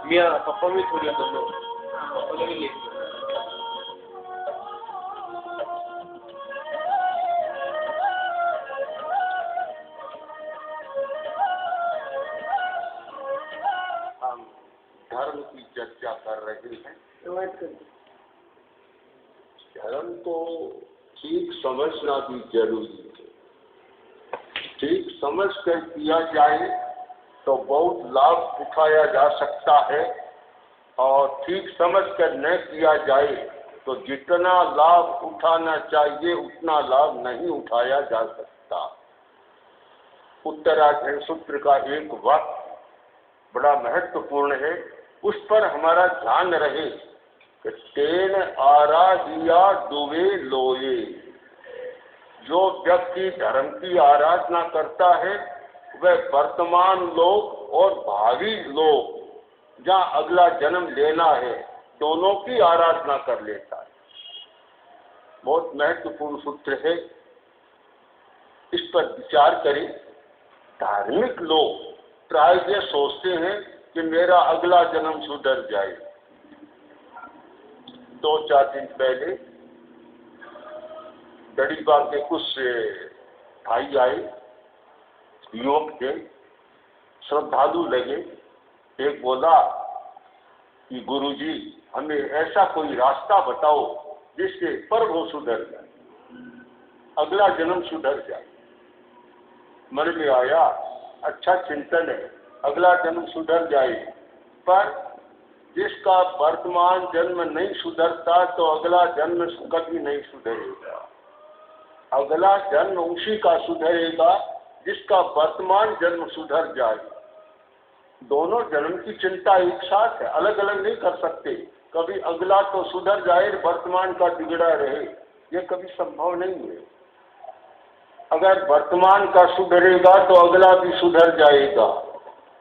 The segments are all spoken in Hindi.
मियाँ पापा भी थोड़ी दोनों पापा भी ले हम धर्म की चर्चा कर रहे हैं। धर्म को ठीक समझना भी जरूरी है। ठीक समझ कर किया जाए तो बहुत लाभ उठाया जा सकता है, और ठीक समझ कर न किया जाए तो जितना लाभ उठाना चाहिए उतना लाभ नहीं उठाया जा सकता। उत्तराखंड सूत्र का एक वाक्य बड़ा महत्वपूर्ण है, उस पर हमारा ध्यान रहे कि तेन आराधिया डूबे लोये। जो व्यक्ति धर्म की आराधना करता है वह वर्तमान लोक और भावी लोक, जहाँ अगला जन्म लेना है, दोनों की आराधना कर लेता है। बहुत महत्वपूर्ण सूत्र है, इस पर विचार करें। धार्मिक लोग प्राय ये सोचते हैं कि मेरा अगला जन्म सुधर जाए। 2-4 दिन पहले दड़ीबाग के कुछ भाई आए, युवक थे, श्रद्धालु लगे। एक बोला कि गुरुजी हमें ऐसा कोई रास्ता बताओ जिससे पर वो सुधर जाए, अगला जन्म सुधर जाए। मन में आया, अच्छा चिंतन है, अगला जन्म सुधर जाए, पर जिसका वर्तमान जन्म नहीं सुधरता तो अगला जन्म कभी नहीं सुधरेगा। अगला जन्म उसी का सुधरेगा जिसका वर्तमान जन्म सुधर जाए। दोनों जन्म की चिंता एक साथ है, अलग अलग नहीं कर सकते। कभी अगला तो सुधर जाए, वर्तमान का बिगड़ा रहे, ये कभी संभव नहीं है। अगर वर्तमान का सुधरेगा तो अगला भी सुधर जाएगा,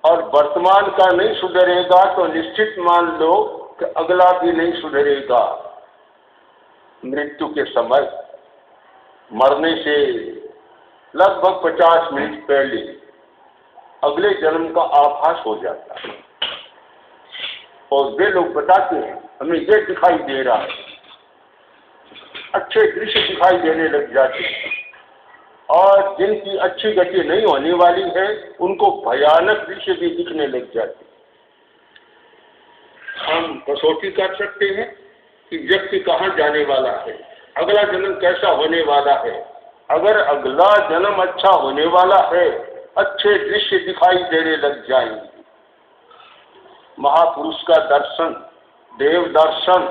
और वर्तमान का नहीं सुधरेगा तो निश्चित मान लो कि अगला भी नहीं सुधरेगा। मृत्यु के समय मरने से लगभग 50 मिनट पहले अगले जन्म का आभास हो जाता है, और वे लोग बताते हैं हमें ये दिखाई दे रहा है, अच्छे दृश्य दिखाई देने लग जाते हैं, और जिनकी अच्छी गति नहीं होने वाली है उनको भयानक दृश्य भी दिखने लग जाते हैं। हम कसौटी कर सकते हैं कि व्यक्ति कहाँ जाने वाला है, अगला जन्म कैसा होने वाला है। अगर अगला जन्म अच्छा होने वाला है, अच्छे दृश्य दिखाई देने लग जाएंगे। महापुरुष का दर्शन, देव दर्शन,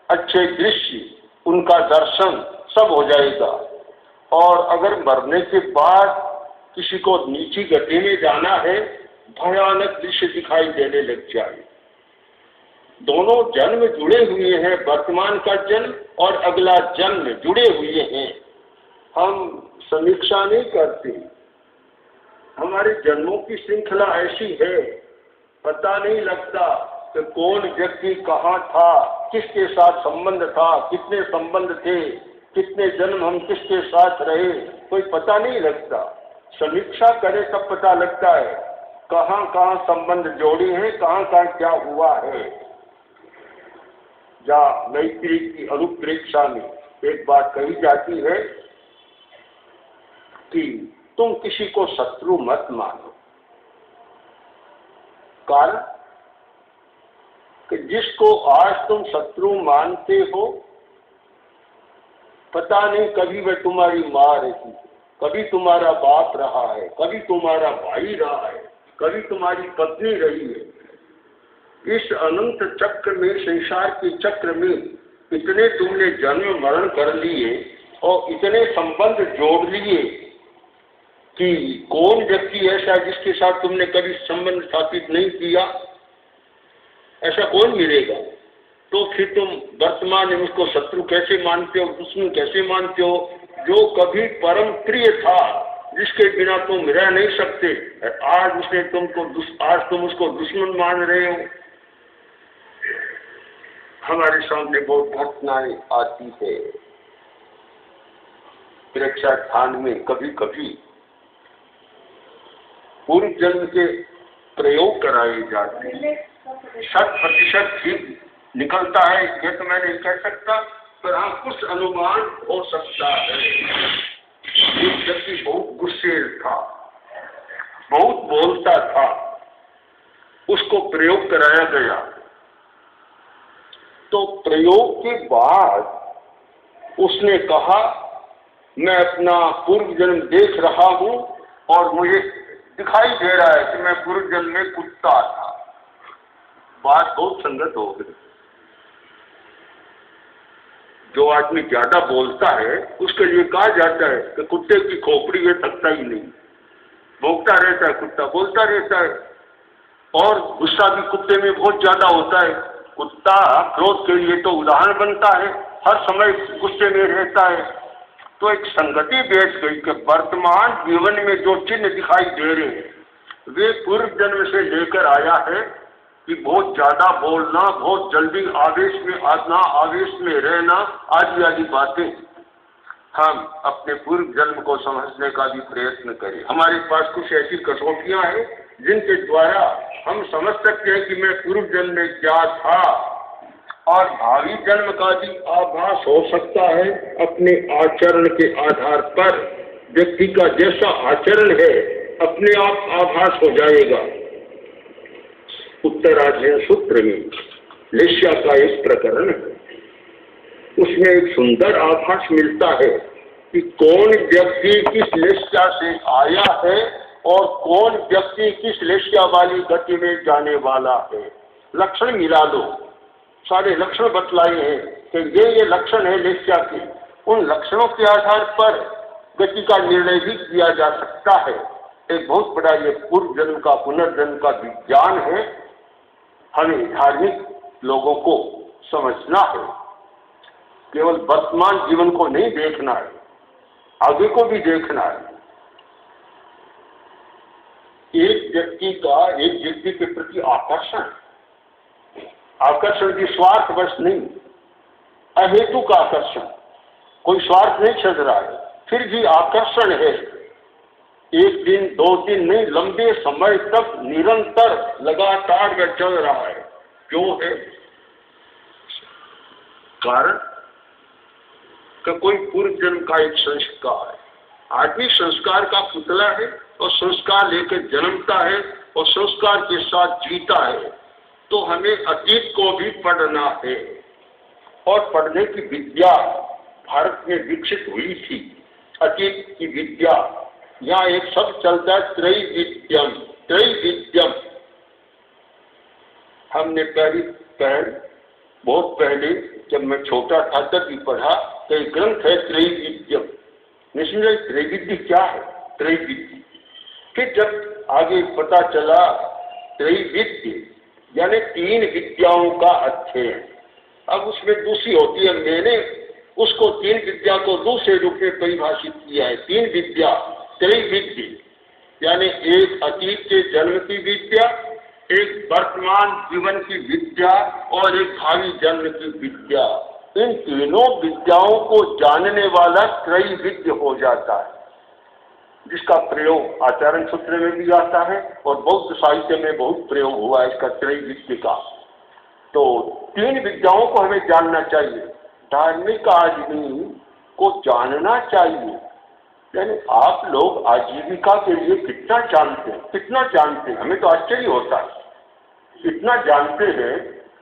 अच्छे दृश्य, उनका दर्शन सब हो जाएगा। और अगर मरने के बाद किसी को नीची गति में जाना है, भयानक दृश्य दिखाई देने लग जाए। दोनों जन्म जुड़े हुए हैं, वर्तमान का जन्म और अगला जन्म जुड़े हुए हैं। हम समीक्षा नहीं करते, हमारे जन्मों की श्रृंखला ऐसी है, पता नहीं लगता कि कौन व्यक्ति कहाँ था, किसके साथ संबंध था, कितने संबंध थे, कितने जन्म हम किसके साथ रहे, कोई पता नहीं लगता। समीक्षा करे तब पता लगता है कहाँ कहाँ संबंध जोड़े हैं, कहाँ कहाँ क्या हुआ है। जहाँ मैत्री की अनुप्रेक्षा में एक बात कही जाती है कि तुम किसी को शत्रु मत मानो, कारण कि जिसको आज तुम शत्रु मानते हो, पता नहीं कभी वह तुम्हारी माँ रही, कभी तुम्हारा बाप रहा है, कभी तुम्हारा भाई रहा है, कभी तुम्हारी पत्नी रही है। इस अनंत चक्र में, संसार के चक्र में इतने तुमने जन्म मरण कर लिए और इतने संबंध जोड़ लिए कि कौन व्यक्ति ऐसा जिसके साथ तुमने कभी संबंध स्थापित नहीं किया, ऐसा कौन मिलेगा। तो फिर तुम वर्तमान में उसको शत्रु कैसे मानते हो, दुश्मन कैसे मानते हो। जो कभी परम प्रिय था, जिसके बिना तुम रह नहीं सकते, आज उसने आज तुम उसको दुश्मन मान रहे हो। हमारे सामने बहुत घटनाएं आती है। परीक्षा स्थान में कभी कभी पूर्व जन्म के प्रयोग कराए जाते हैं। 100% ठीक निकलता है ये तो मैं नहीं कह सकता, पर हाँ कुछ अनुमान हो सकता है। एक व्यक्ति बहुत गुस्सेल था, बहुत बोलता था, उसको प्रयोग कराया गया, तो प्रयोग के बाद उसने कहा मैं अपना पूर्व जन्म देख रहा हूं और मुझे दिखाई दे रहा है कि मैं पूर्व जन्म में कुत्ता था। बात बहुत संगत हो गई। जो आदमी ज्यादा बोलता है उसके लिए कहा जाता है कि कुत्ते की खोपड़ी में थकता ही नहीं, भोंकता रहता है कुत्ता, बोलता रहता है, और गुस्सा भी कुत्ते में बहुत ज्यादा होता है। कुत्ता क्रोध के लिए तो उदाहरण बनता है, हर समय गुस्से में रहता है। तो एक संगति बैठ गई कि वर्तमान जीवन में जो चिन्ह दिखाई दे रहे हैं वे पूर्व जन्म से लेकर आया है कि बहुत ज्यादा बोलना, बहुत जल्दी आवेश में आना, आवेश में रहना, आदि आदि बातें। हम अपने पूर्व जन्म को समझने का भी प्रयत्न करें। हमारे पास कुछ ऐसी कसौटियां हैं जिनके द्वारा हम समझ सकते हैं कि मैं पूर्व जन्म में क्या था, और भावी जन्म का भी आभास हो सकता है। अपने आचरण के आधार पर व्यक्ति का जैसा आचरण है अपने आप आभास हो जाएगा। उत्तरार्जुन सूत्र में लेश्या का एक प्रकरण है, उसमें एक सुंदर आभास मिलता है कि कौन व्यक्ति किस लेश्या से आया है और कौन व्यक्ति किस लेश्या वाली गति में जाने वाला है। लक्षण मिला लो, सारे लक्षण बतलाए हैं कि ये लक्षण है लेश्या के। उन लक्षणों के आधार पर गति का निर्णय भी किया जा सकता है। एक बहुत बड़ा ये पूर्व जन्म का पुनर्जन्म का विज्ञान है, हमें धार्मिक लोगों को समझना है। केवल वर्तमान जीवन को नहीं देखना है, आगे को भी देखना है। एक व्यक्ति का एक व्यक्ति के प्रति आकर्षण, आकर्षण की स्वार्थवश नहीं, अहेतुक आकर्षण, कोई स्वार्थ नहीं चल रहा है, फिर भी आकर्षण है। एक दिन दो दिन नहीं, लंबे समय तक निरंतर लगातार वह चल रहा है। क्यों है? कारण कि कोई पूर्व जन्म का एक संस्कार है। आदमी संस्कार का पुतला है और संस्कार लेकर जन्मता है और संस्कार के साथ जीता है। तो हमें अतीत को भी पढ़ना है, और पढ़ने की विद्या भारत में विकसित हुई थी। अतीत की विद्या, यहाँ एक शब्द चलता है त्रैविध्यम। त्रैविध्यम हमने बहुत पहले जब मैं छोटा था तब भी पढ़ा तो एक ग्रंथ है त्रैविध्यम। निश्चित त्रैविध्य क्या है? त्रैविध्य। फिर जब आगे पता चला त्रैविध्य यानी 3 विद्याओं का अध्ययन। अब उसमें दूसरी होती है, मैंने उसको 3 विद्या को दूसरे रूप में परिभाषित किया है। 3 विद्या त्रैविध्य यानी एक अतीत के जन्म की विद्या, एक वर्तमान जीवन की विद्या और एक भावी जन्म की विद्या। इन तीनों विद्याओं को जानने वाला त्रैविध्य हो जाता है, जिसका प्रयोग आचरण सूत्र में भी आता है और बौद्ध साहित्य में बहुत प्रयोग हुआ है इसका त्रैविध्य का। तो 3 विद्याओं को हमें जानना चाहिए। धार्मिक आदमी को जानना चाहिए। यानी आप लोग आजीविका के लिए कितना जानते हैं, कितना जानते हैं? हमें तो आश्चर्य होता है। इतना जानते हैं,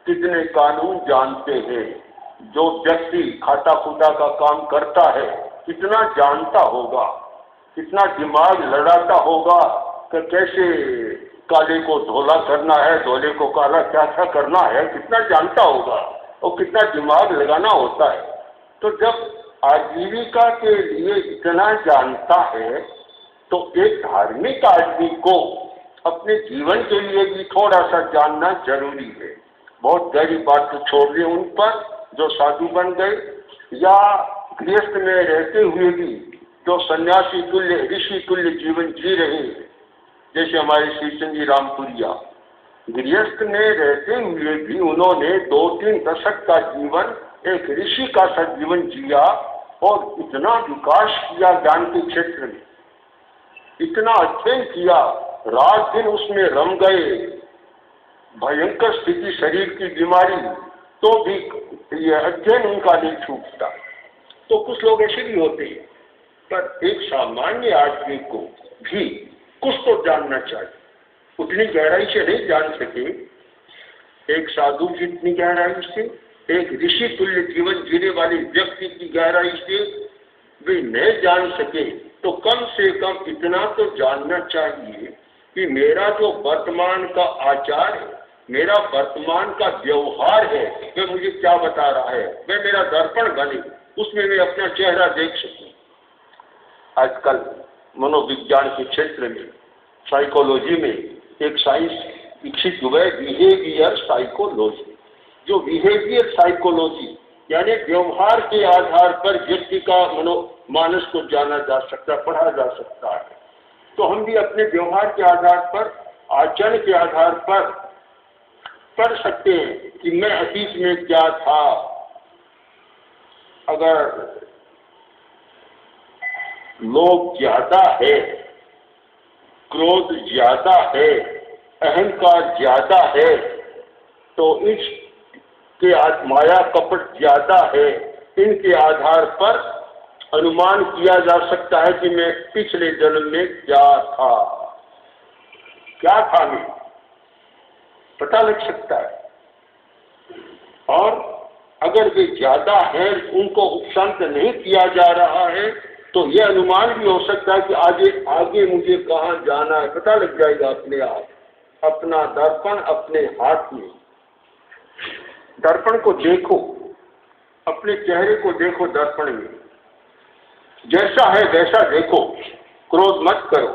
कितने कानून जानते हैं। जो व्यक्ति खाता फूटा का काम करता है कितना जानता होगा, कितना दिमाग लड़ाता होगा कि कैसे काले को धोला करना है, धोले को काला, क्या क्या करना है, कितना जानता होगा और कितना दिमाग लगाना होता है। तो जब आजीविका के लिए इतना जानता है तो एक धार्मिक आदमी को अपने जीवन के लिए भी थोड़ा सा जानना जरूरी है। बहुत गहरी बात तो छोड़ दें उन पर जो साधु बन गए या गृहस्थ में रहते हुए भी जो सन्यासी तुल्य, ऋषि तुल्य जीवन जी रहे हैं, जैसे हमारे श्रीचंद जी रामपुरिया। गृहस्थ में रहते हुए भी उन्होंने 2-3 दशक का जीवन एक ऋषि का सा जीवन जिया और इतना विकास किया ज्ञान के क्षेत्र में, इतना अध्ययन किया, रात दिन उसमें रम गए। भयंकर स्थिति, शरीर की बीमारी, तो भी ये अध्ययन उनका नहीं छूटता। तो कुछ लोग ऐसे भी होते हैं, पर एक सामान्य आदमी को भी कुछ तो जानना चाहिए। उतनी गहराई से नहीं जान सके एक साधु जितनी गहराई से, एक ऋषि तुल्य जीवन जीने वाले व्यक्ति की गहराई से वे नहीं जान सके, तो कम से कम इतना तो जानना चाहिए कि मेरा जो वर्तमान का आचार है, मेरा वर्तमान का व्यवहार है, वह मुझे क्या बता रहा है, वह मेरा दर्पण बने, उसमें मैं अपना चेहरा देख सकूं। आजकल मनोविज्ञान के क्षेत्र में, साइकोलॉजी में एक साइंस विकसित हुआ है, बिहेवियर साइकोलॉजी। जो बिहेवियर साइकोलॉजी यानी व्यवहार के आधार पर व्यक्ति का मानस को जाना जा सकता है, पढ़ा जा सकता है। तो हम भी अपने व्यवहार के आधार पर, आचरण के आधार पर पढ़ सकते हैं कि मैं अतीत में क्या था। अगर लोभ ज्यादा है, क्रोध ज्यादा है, अहंकार ज्यादा है, तो इसके माया कपट ज्यादा है, इनके आधार पर अनुमान किया जा सकता है कि मैं पिछले जन्म में क्या था, मैं पता लग सकता है। और अगर वे ज्यादा हैं, उनको उपशांत नहीं किया जा रहा है, तो यह अनुमान भी हो सकता है कि आगे मुझे कहाँ जाना है, पता लग जाएगा अपने आप। अपना दर्पण अपने हाथ में, दर्पण को देखो, अपने चेहरे को देखो दर्पण में, जैसा है वैसा देखो, क्रोध मत करो,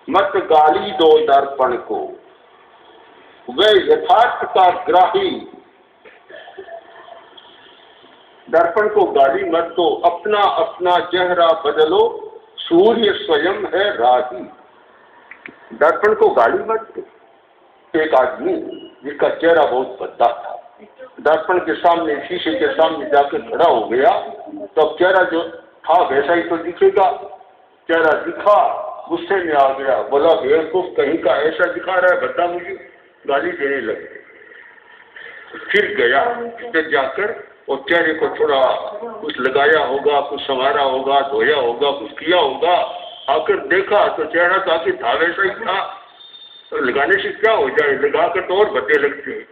मत गाली दो दर्पण को, वह यथार्थ का ग्राही, दर्पण को गाली मत दो, अपना अपना चेहरा बदलो, सूर्य स्वयं है राही। दर्पण को गाली मत दो। एक आदमी जिसका चेहरा बहुत भद्दा था, दर्पण के सामने, शीशे के सामने जाकर खड़ा हो गया, तो अब चेहरा जो था वैसा ही तो दिखेगा। चेहरा दिखा, गुस्से में आ गया, बोला बेवकूफ कहीं का, ऐसा दिखा रहा है भद्दा, मुझे गाली देने लगे। फिर गया, फिर जाकर और चेहरे को थोड़ा कुछ लगाया होगा, कुछ संवारा होगा, धोया होगा, कुछ किया होगा। आकर देखा तो चेहरा तो आखिर था वैसा ही था। तो लगाने से क्या हो जाए, लगाकर तो और भद्दे लगते हैं।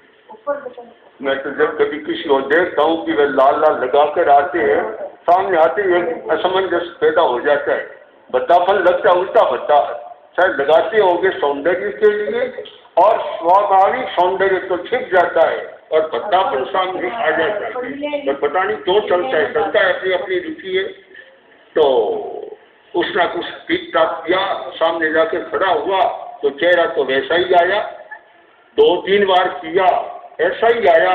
मैं तो जब कभी किसी को देखता हूँ कि वे लाल लाल लगाकर आते हैं, सामने आते ही एक असमंजस पैदा हो जाता है, भद्दापन लगता है, उल्टा भद्दा। शायद लगाते होंगे सौंदर्य के लिए, और स्वाभाविक सौंदर्य तो छिप जाता है और भद्दापन सामने आ जाता है। पर पता नहीं क्यों चलता है, अपनी अपनी रुचि है। तो उसने कुछ पीठ प्राप्त किया, सामने जाके खड़ा हुआ तो चेहरा तो वैसा ही आया। 2-3 बार किया, ऐसा ही आया।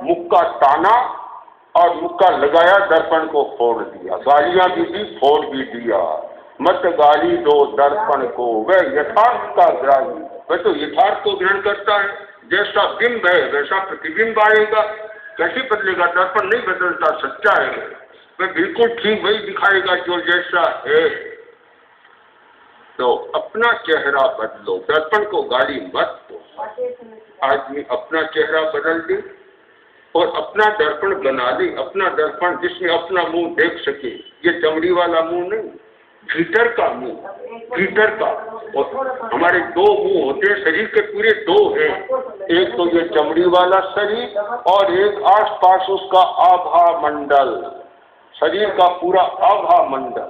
मुक्का ताना और मुक्का लगाया, दर्पण को फोड़ दिया, गालियां भी दी, फोड़ भी दिया। मत गाली दो दर्पण को, वह यथार्थ का ग्राही, वह तो यथार्थ को ग्रहण करता है। जैसा बिंब है वैसा प्रतिबिंब आएगा। कैसे बदलेगा? दर्पण नहीं बदलता, सच्चा है वह, बिल्कुल ठीक वही दिखाएगा जो जैसा है। तो अपना चेहरा बदलो, दर्पण को गाली मत दो। आदमी अपना चेहरा बदल दे और अपना दर्पण बना ले, अपना दर्पण जिसमें अपना मुंह देख सके। ये चमड़ी वाला मुंह नहीं, भीतर का मुंह, भीतर का। और हमारे 2 मुंह होते हैं, शरीर के पूरे 2 हैं। एक तो ये चमड़ी वाला शरीर और एक आसपास उसका आभा मंडल, शरीर का पूरा आभा मंडल।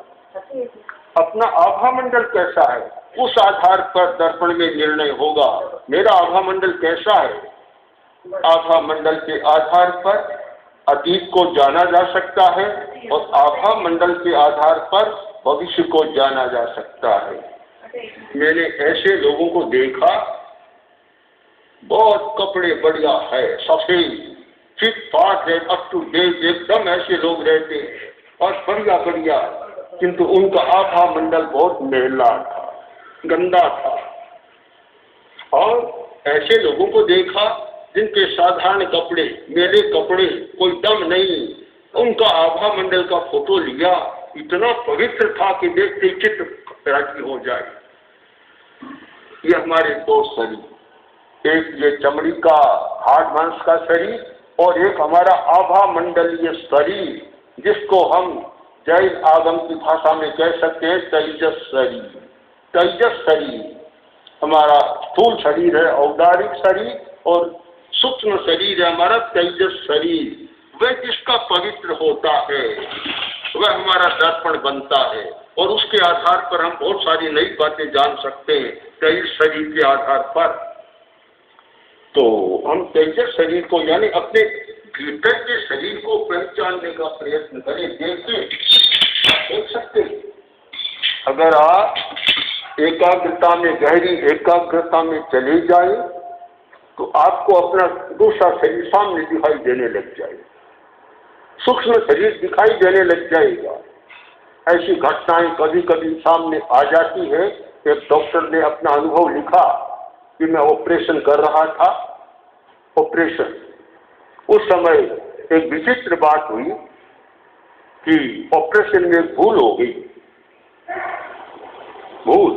अपना आभा मंडल कैसा है, उस आधार पर दर्पण में निर्णय होगा। मेरा आभा मंडल कैसा है? आभा मंडल के आधार पर अतीत को जाना जा सकता है और आभा मंडल के आधार पर भविष्य को जाना जा सकता है। मैंने ऐसे लोगों को देखा, बहुत कपड़े बढ़िया है, सफेद, फिट फाट है, अप टू डेट, एकदम ऐसे लोग रहते हैं और बढ़िया बढ़िया, किंतु उनका आभा मंडल बहुत मैला था, गंदा था। और ऐसे लोगों को देखा जिनके साधारण कपड़े, मेले कपड़े, कोई दम नहीं, उनका आभा मंडल का फोटो लिया, इतना पवित्र था कि देखते चित्त राजी हो जाए। ये हमारे 2 शरीर, एक ये चमड़ी का हाड़ मांस का शरीर और एक हमारा आभा मंडलीय शरीर जिसको हम जैन आगम की भाषा में कह सकते हैं तेजस शरीर। तेजस शरीर हमारा स्थूल शरीर है, औदारिक शरीर, और सूक्ष्म शरीर है हमारा तेजस शरीर। वह जिसका पवित्र होता है वह हमारा दर्पण बनता है और उसके आधार पर हम बहुत सारी नई बातें जान सकते हैं तेजस शरीर के आधार पर। तो हम तेजस शरीर को यानी अपने भीतर के शरीर को पहचानने का प्रयत्न करें। देखिए, देख सकते हैं अगर आप एकाग्रता में, गहरी एकाग्रता में चले जाए तो आपको अपना दूसरा शरीर सामने दिखाई देने लग जाएगा, सूक्ष्म शरीर दिखाई देने लग जाएगा। ऐसी घटनाएं कभी कभी सामने आ जाती है। एक डॉक्टर ने अपना अनुभव लिखा कि मैं ऑपरेशन कर रहा था, ऑपरेशन, उस समय एक विचित्र बात हुई कि ऑपरेशन में भूल हो गई, भूल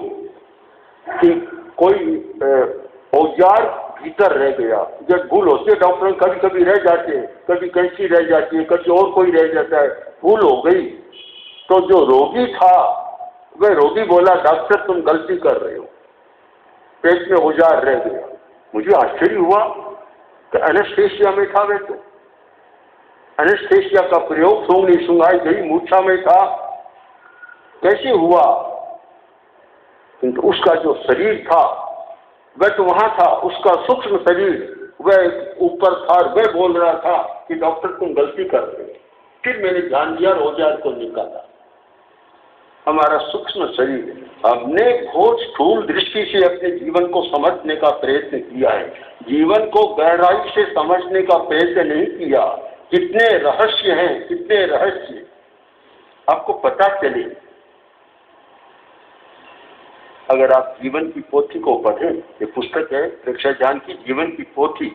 कि कोई औजार भीतर रह गया। जब भूल होती है डॉक्टर कभी कभी रह जाते हैं, कभी कैंची रह जाती है, कभी और कोई रह जाता है, भूल हो गई। तो जो रोगी था वह रोगी बोला डॉक्टर तुम गलती कर रहे हो, पेट में औजार रह गया। मुझे आश्चर्य हुआ कि एनेस्थेसिया में था, वह तो एनेस्थेसिया का प्रयोग सूंघनी सुंघाई गई मूर्छा में था, कैसे हुआ? किंतु उसका जो शरीर था वह तो वहां था, उसका सूक्ष्म शरीर वह ऊपर था, वह बोल रहा था कि डॉक्टर तुम गलती कर रहे हो। फिर मैंने ध्यान दिया, औजार को निकाला। हमारा सूक्ष्म शरीर, हमने बहुत स्थूल दृष्टि से अपने जीवन को समझने का प्रयत्न किया है, जीवन को गहराई से समझने का प्रयत्न नहीं किया। कितने रहस्य हैं, कितने रहस्य आपको पता चले अगर आप जीवन की पोथी को पढ़ें। ये पुस्तक है प्रेक्षाजान की जीवन की पोथी,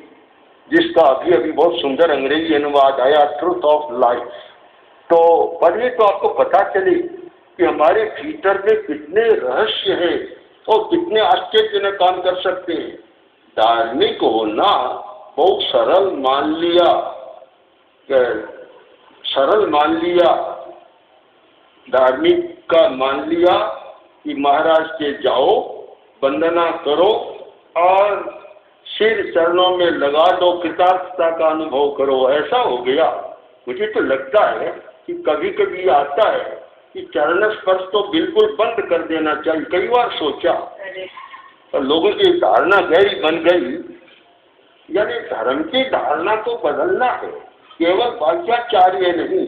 जिसका अभी अभी बहुत सुंदर अंग्रेजी अनुवाद आया, ट्रूथ ऑफ लाइफ। तो पढ़िए तो आपको पता चले कि हमारे भीतर में कितने रहस्य हैं और कितने आश्चर्यजनक काम कर सकते हैं। धार्मिक होना बहुत सरल मान लिया, सरल मान लिया, धार्मिक का मान लिया कि महाराज के जाओ, वंदना करो और सिर चरणों में लगा दो, कृतार्थता का अनुभव करो, ऐसा हो गया। मुझे तो लगता है कि कभी कभी आता है कि चरण स्पर्श तो बिल्कुल बंद कर देना चाहिए। कई बार सोचा और लोगों की धारणा गहरी बन गई, यानी धर्म की धारणा को बदलना है, केवल वाक्याचार्य नहीं,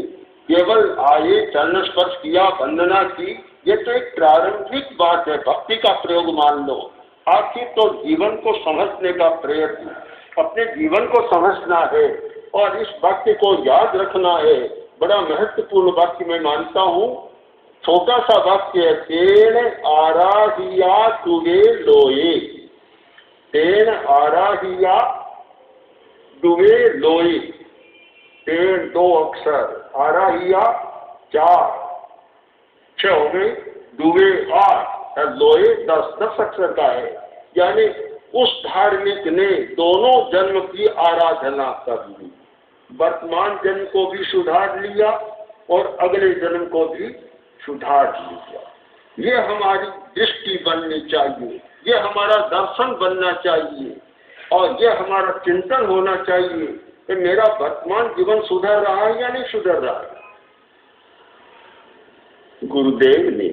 केवल आए चरण स्पर्श किया, वंदना की, ये तो एक प्रारंभिक बात है, भक्ति का प्रयोग मान लो। आखिर तो जीवन को समझने का प्रयत्न, अपने जीवन को समझना है और इस वाक्य को याद रखना है। बड़ा महत्वपूर्ण वाक्य मैं मानता हूँ, छोटा सा वाक्य है, तेण आराहिया डुबे लोए, तेण आराहिया डुबे लोए, तेण 2 अक्षर, आराहिया 4, 6 हो गए, डुबे 8, लोए 10 अक्षर का है। यानी उस धार्मिक ने दोनों जन्म की आराधना कर ली, वर्तमान जन्म को भी सुधार लिया और अगले जन्म को भी सुधार लिया। ये हमारी दृष्टि बननी चाहिए, ये हमारा दर्शन बनना चाहिए और ये हमारा चिंतन होना चाहिए कि मेरा वर्तमान जीवन सुधर रहा है या नहीं सुधर रहा है। गुरुदेव ने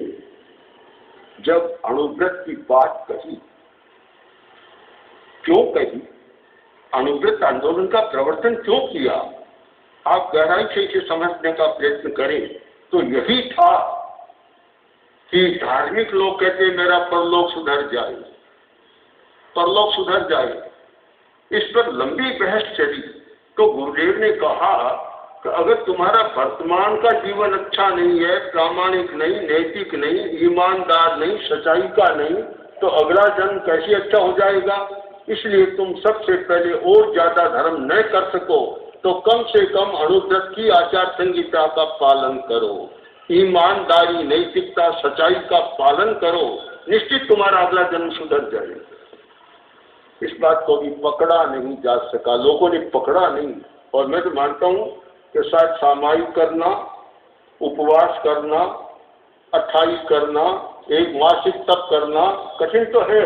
जब अनुव्रत की बात कही, क्यों कही, अनुव्रत आंदोलन का प्रवर्तन क्यों किया, आप गहराई से इसे समझने का प्रयत्न करें तो यही था कि धार्मिक लोग कहते मेरा परलोक सुधर जाए, परलोक सुधर जाए। इस पर लंबी बहस चली तो गुरुदेव ने कहा कि अगर तुम्हारा वर्तमान का जीवन अच्छा नहीं है, प्रामाणिक नहीं, नैतिक नहीं, ईमानदार नहीं, सच्चाई का नहीं, तो अगला जन्म कैसे अच्छा हो जाएगा। इसलिए तुम सबसे पहले और ज्यादा धर्म न कर सको तो कम से कम अनुव्रत की आचार संहिता का पालन करो, ईमानदारी, नैतिकता, सच्चाई का पालन करो, निश्चित तुम्हारा अगला जन्म सुधर जाएगा। इस बात को भी पकड़ा नहीं जा सका, लोगों ने पकड़ा नहीं। और मैं तो मानता हूँ कि शायद सामायिक करना, उपवास करना, 28 करना, एक मासिक तप करना कठिन तो है,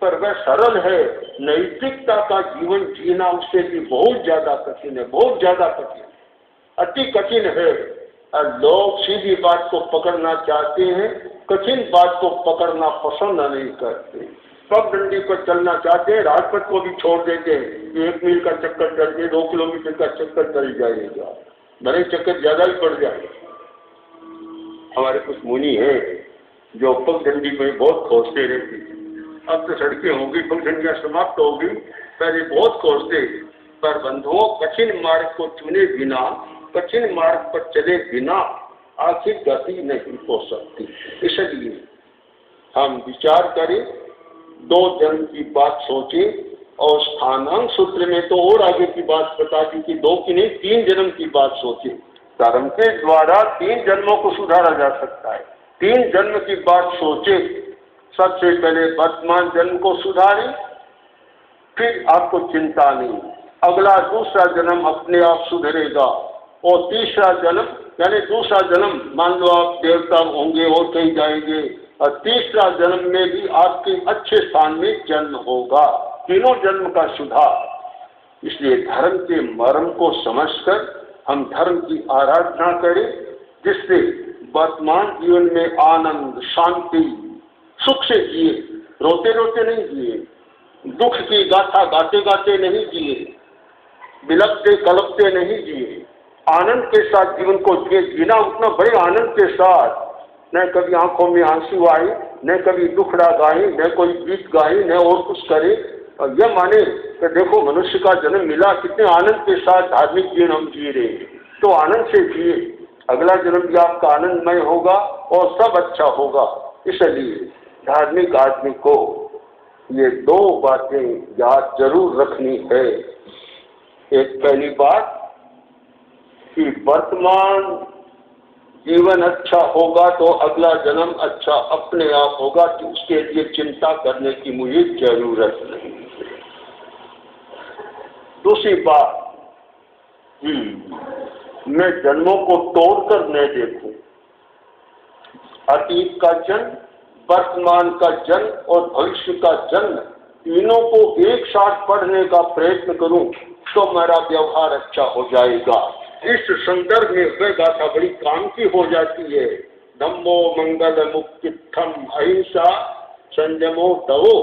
पर वह सरल है। नैतिकता का जीवन जीना उससे भी बहुत ज्यादा कठिन है, बहुत ज्यादा कठिन, अति कठिन है। और लोग सीधी बात को पकड़ना चाहते हैं, कठिन बात को पकड़ना पसंद नहीं करते। पगडंडी पर चलना चाहते हैं, राजपथ को भी छोड़ देते हैं। 1 मील का चक्कर चल के 2 किलोमीटर का चक्कर चल जाएगा, बड़े चक्कर ज्यादा ही पड़ जाएगा। हमारे कुछ मुनि हैं जो पगडंडी में बहुत खोजते रहते थे। अब तो सड़कें होंगी, पगडंडियां समाप्त होगी, पहले बहुत खोजते। पर बंधुओं, कठिन मार्ग को चुने बिना, कठिन मार्ग पर चले बिना आखिर गति नहीं हो सकती। इसलिए हम विचार करें, 2 जन्म की बात सोचें। और स्थानांक सूत्र में तो और आगे की बात बता दी कि 2 की नहीं 3 जन्म की बात सोचें। धर्म के द्वारा 3 जन्मों को सुधारा जा सकता है। 3 जन्म की बात सोचे। सबसे पहले वर्तमान जन्म को सुधारें, फिर आपको चिंता नहीं, अगला दूसरा जन्म अपने आप सुधरेगा। और तीसरा जन्म यानी दूसरा जन्म, मान लो आप देवता होंगे और कहीं जाएंगे, और तीसरा जन्म में भी आपके अच्छे स्थान में जन्म होगा। तीनों जन्म का सुधार। इसलिए धर्म के मर्म को समझकर हम धर्म की आराधना करें, जिससे वर्तमान जीवन में आनंद, शांति, सुख से जिए। रोते रोते नहीं जिए, दुख की गाथा गाते गाते नहीं जिए, बिलखते कलपते नहीं जिए, आनंद के साथ जीवन को जिए। जीना उतना बड़े आनंद के साथ, न कभी आंखों में आंसू आए, न कभी दुखड़ा गाए, न कोई गीत गाए, न और कुछ करे, और यह माने कि देखो मनुष्य का जन्म मिला, कितने आनंद के साथ धार्मिक जीवन हम जी रहे हैं। तो आनंद से जिए, अगला जन्म भी आपका आनंदमय होगा और सब अच्छा होगा। इसलिए धार्मिक आदमी को ये 2 बातें याद जरूर रखनी है। एक पहली बात कि वर्तमान जीवन अच्छा होगा तो अगला जन्म अच्छा अपने आप होगा, कि उसके लिए चिंता करने की मुझे जरूरत नहीं है। दूसरी बात, मैं जन्मों को तोड़कर न देखूं। अतीत का जन्म, वर्तमान का जन्म और भविष्य का जन्म, तीनों को एक साथ पढ़ने का प्रयत्न करूं तो मेरा व्यवहार अच्छा हो जाएगा। इस संदर्भ में वह गाथा बड़ी काम की हो जाती है। धम्मो मंगल मुक्तित्थम अहिंसा संयमो तवो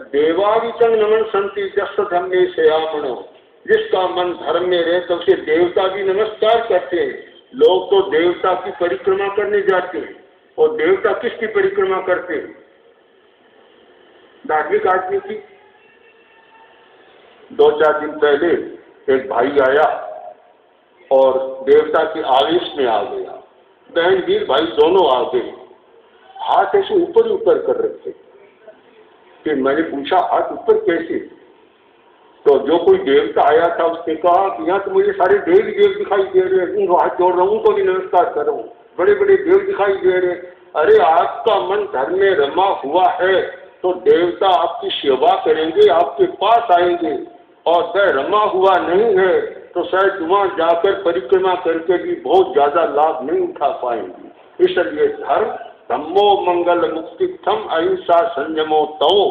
देवावितं नमन संति जस धम्मे सयामणो। जिसका मन धर्म में रहे तो उसे देवता भी नमस्कार करते हैं। लोग तो देवता की परिक्रमा करने जाते हैं, और देवता किसकी परिक्रमा करते हैं? धार्मिक आदमी की। 2-4 दिन पहले एक भाई आया और देवता के आवेश में आ गया। बहन वीर भाई दोनों आ गए, हाथ ऐसे ऊपर ऊपर कर रखे। कि मैंने पूछा हाथ ऊपर कैसे? तो जो कोई देवता आया था उसने कहा कि यहाँ तो मुझे सारे देव दिखाई दे रहे हैं, उनको हाथ जोड़ रहा हूँ, उनको भी नमस्कार कर रहा हूँ, बड़े बड़े देव दिखाई दे रहे। अरे आपका मन धर्म में रमा हुआ है तो देवता आपकी सेवा करेंगे, आपके पास आएंगे। और वह रमा हुआ नहीं है तो शायद वहां जाकर परिक्रमा करके भी बहुत ज्यादा लाभ नहीं उठा पाएंगे। इसलिए धर्म धम्मो मंगल मुक्तित्थम अहिंसा संयमो तवो।